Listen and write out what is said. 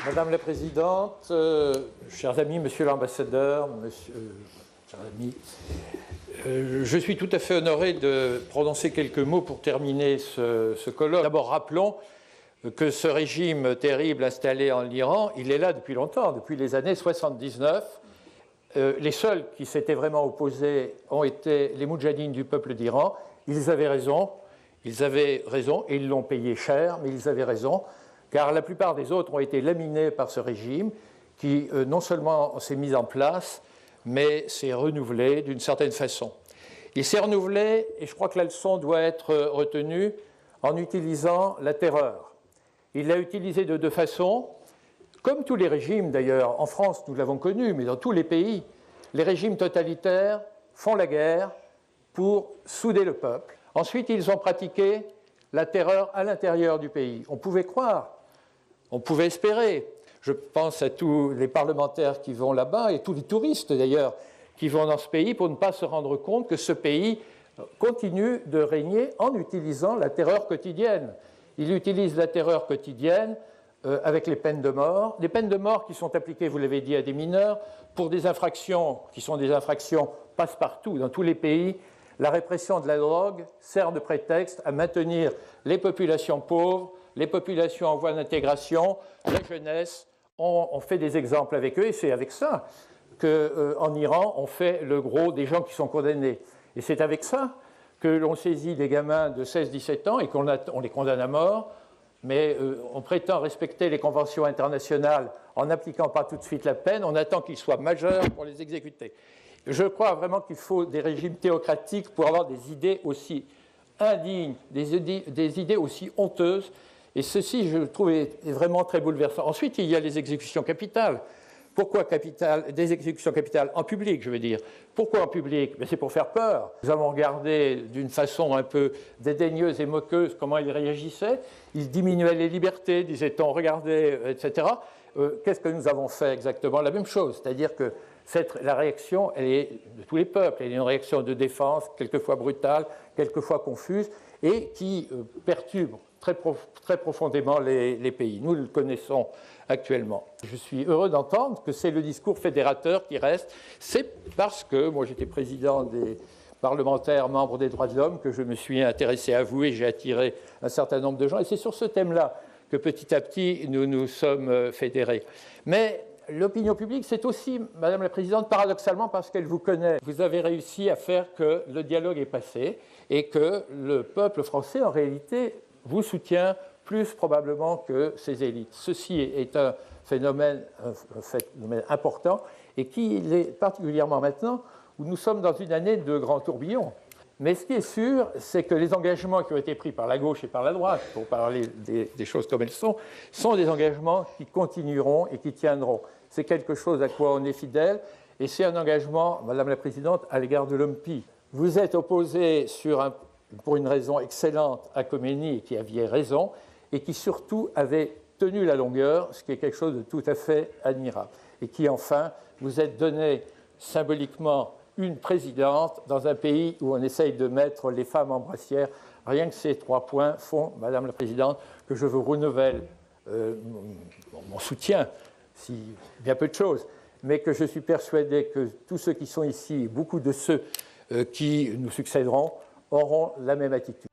Madame la Présidente, chers amis, Monsieur l'Ambassadeur, chers amis, je suis tout à fait honoré de prononcer quelques mots pour terminer ce colloque. D'abord, rappelons que ce régime terrible installé en Iran, il est là depuis longtemps, depuis les années 79. Les seuls qui s'étaient vraiment opposés ont été les moudjahidines du peuple d'Iran. Ils avaient raison et ils l'ont payé cher, mais ils avaient raison, car la plupart des autres ont été laminés par ce régime qui non seulement s'est mis en place, mais s'est renouvelé d'une certaine façon. Il s'est renouvelé, et je crois que la leçon doit être retenue, en utilisant la terreur. Il l'a utilisée de deux façons, comme tous les régimes d'ailleurs. En France, nous l'avons connu, mais dans tous les pays, les régimes totalitaires font la guerre pour souder le peuple. Ensuite, ils ont pratiqué la terreur à l'intérieur du pays. On pouvait croire, on pouvait espérer. Je pense à tous les parlementaires qui vont là-bas et tous les touristes d'ailleurs qui vont dans ce pays pour ne pas se rendre compte que ce pays continue de régner en utilisant la terreur quotidienne. Il utilise la terreur quotidienne avec les peines de mort qui sont appliquées, vous l'avez dit, à des mineurs pour des infractions qui sont des infractions passe-partout dans tous les pays. La répression de la drogue sert de prétexte à maintenir les populations pauvres, les populations en voie d'intégration, la jeunesse. On fait des exemples avec eux et c'est avec ça qu'en Iran, on fait le gros des gens qui sont condamnés. Et c'est avec ça que l'on saisit des gamins de 16-17 ans et qu'on les condamne à mort, mais on prétend respecter les conventions internationales en n'appliquant pas tout de suite la peine, on attend qu'ils soient majeurs pour les exécuter. Je crois vraiment qu'il faut des régimes théocratiques pour avoir des idées aussi indignes, des idées aussi honteuses, et ceci, je le trouve, est vraiment très bouleversant. Ensuite, il y a les exécutions capitales. Pourquoi des exécutions capitales en public, je veux dire. Pourquoi en public? C'est pour faire peur. Nous avons regardé d'une façon un peu dédaigneuse et moqueuse comment ils réagissaient. Ils diminuaient les libertés, disait-on, regardez, etc. Qu'est-ce que nous avons fait exactement? La même chose, c'est-à-dire que la réaction, elle est de tous les peuples. Elle est une réaction de défense, quelquefois brutale, quelquefois confuse, et qui perturbe très profondément les pays. Nous le connaissons actuellement. Je suis heureux d'entendre que c'est le discours fédérateur qui reste. C'est parce que, moi j'étais président des parlementaires membres des droits de l'homme, que je me suis intéressé à vous et j'ai attiré un certain nombre de gens. Et c'est sur ce thème-là que petit à petit nous nous sommes fédérés. Mais l'opinion publique, c'est aussi, Madame la Présidente, paradoxalement parce qu'elle vous connaît. Vous avez réussi à faire que le dialogue est passé et que le peuple français, en réalité, vous soutient plus probablement que ses élites. Ceci est un phénomène important et qui l'est particulièrement maintenant où nous sommes dans une année de grand tourbillon. Mais ce qui est sûr, c'est que les engagements qui ont été pris par la gauche et par la droite, pour parler des choses comme elles sont des engagements qui continueront et qui tiendront. C'est quelque chose à quoi on est fidèle et c'est un engagement, Madame la Présidente, à l'égard de l'OMPI. Vous êtes opposé pour une raison excellente à Khomeini, qui avait raison, et qui surtout avait tenu la longueur, ce qui est quelque chose de tout à fait admirable. Et qui, enfin, vous êtes donné symboliquement une présidente dans un pays où on essaye de mettre les femmes en brassière. Rien que ces 3 points font, Madame la Présidente, que je vous renouvelle mon soutien, si bien peu de choses, mais que je suis persuadé que tous ceux qui sont ici, et beaucoup de ceux qui nous succéderont, auront la même attitude.